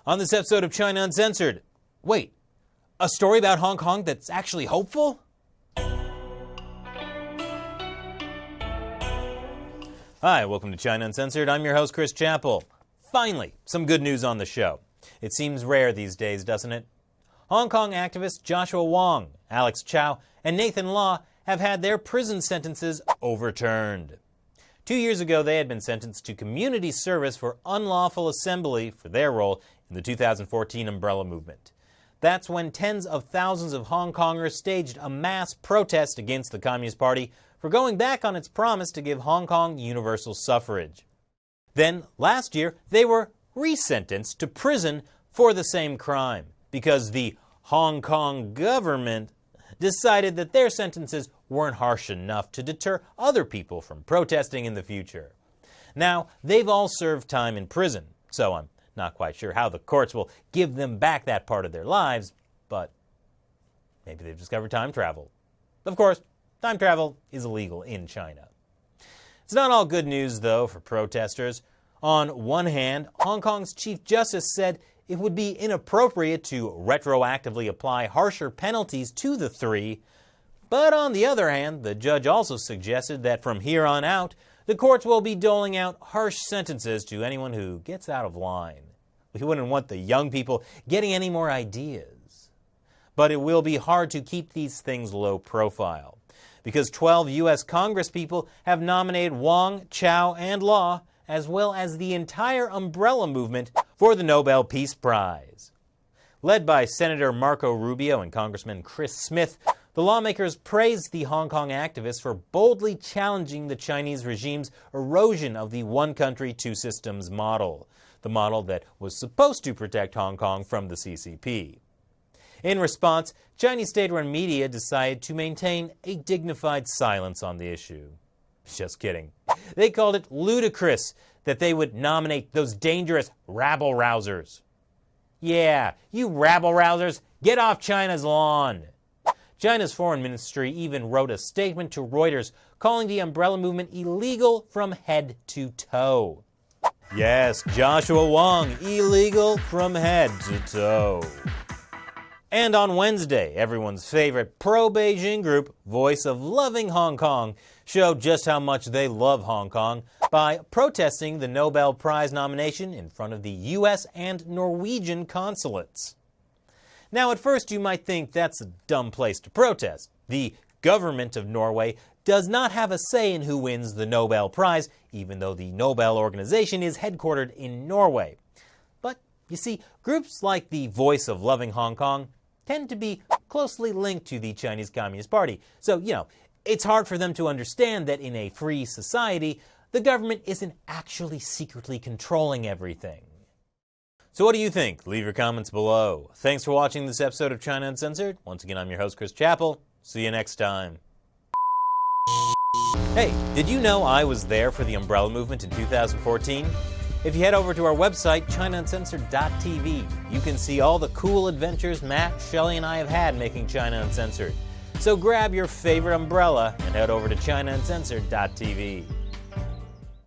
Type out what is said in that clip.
On this episode of China Uncensored, wait, a story about Hong Kong that's actually hopeful? Hi, welcome to China Uncensored. I'm your host, Chris Chappell. Finally, some good news on the show. It seems rare these days, doesn't it? Hong Kong activists Joshua Wong, Alex Chow, and Nathan Law have had their prison sentences overturned. 2 years ago, they had been sentenced to community service for unlawful assembly for their role in the 2014 umbrella movement. That's when tens of thousands of Hong Kongers staged a mass protest against the Communist Party for going back on its promise to give Hong Kong universal suffrage. Then, last year, they were resentenced to prison for the same crime because the Hong Kong government decided that their sentences weren't harsh enough to deter other people from protesting in the future. Now, they've all served time in prison, so I'm not quite sure how the courts will give them back that part of their lives, but maybe they've discovered time travel. Of course, time travel is illegal in China. It's not all good news, though, for protesters. On one hand, Hong Kong's Chief Justice said it would be inappropriate to retroactively apply harsher penalties to the three. But on the other hand, the judge also suggested that from here on out, the courts will be doling out harsh sentences to anyone who gets out of line. We wouldn't want the young people getting any more ideas. But it will be hard to keep these things low profile, because 12 U.S. Congresspeople have nominated Wong, Chow, and Law, as well as the entire umbrella movement, for the Nobel Peace Prize. Led by Senator Marco Rubio and Congressman Chris Smith, the lawmakers praised the Hong Kong activists for boldly challenging the Chinese regime's erosion of the one country, two systems model, the model that was supposed to protect Hong Kong from the CCP. In response, Chinese state-run media decided to maintain a dignified silence on the issue. Just kidding. They called it ludicrous that they would nominate those dangerous rabble-rousers. Yeah, you rabble-rousers, get off China's lawn. China's foreign ministry even wrote a statement to Reuters calling the umbrella movement illegal from head to toe. Yes, Joshua Wong, illegal from head to toe. And on Wednesday, everyone's favorite pro-Beijing group, Voice of Loving Hong Kong, showed just how much they love Hong Kong by protesting the Nobel Prize nomination in front of the U.S. and Norwegian consulates. Now, at first you might think that's a dumb place to protest. The government of Norway does not have a say in who wins the Nobel Prize, even though the Nobel organization is headquartered in Norway. But, you see, groups like the Voice of Loving Hong Kong tend to be closely linked to the Chinese Communist Party. So, it's hard for them to understand that in a free society, the government isn't actually secretly controlling everything. So what do you think? Leave your comments below. Thanks for watching this episode of China Uncensored. Once again, I'm your host, Chris Chappell. See you next time. Hey, did you know I was there for the umbrella movement in 2014? If you head over to our website, ChinaUncensored.tv, you can see all the cool adventures Matt, Shelley, and I have had making China Uncensored. So grab your favorite umbrella and head over to ChinaUncensored.tv.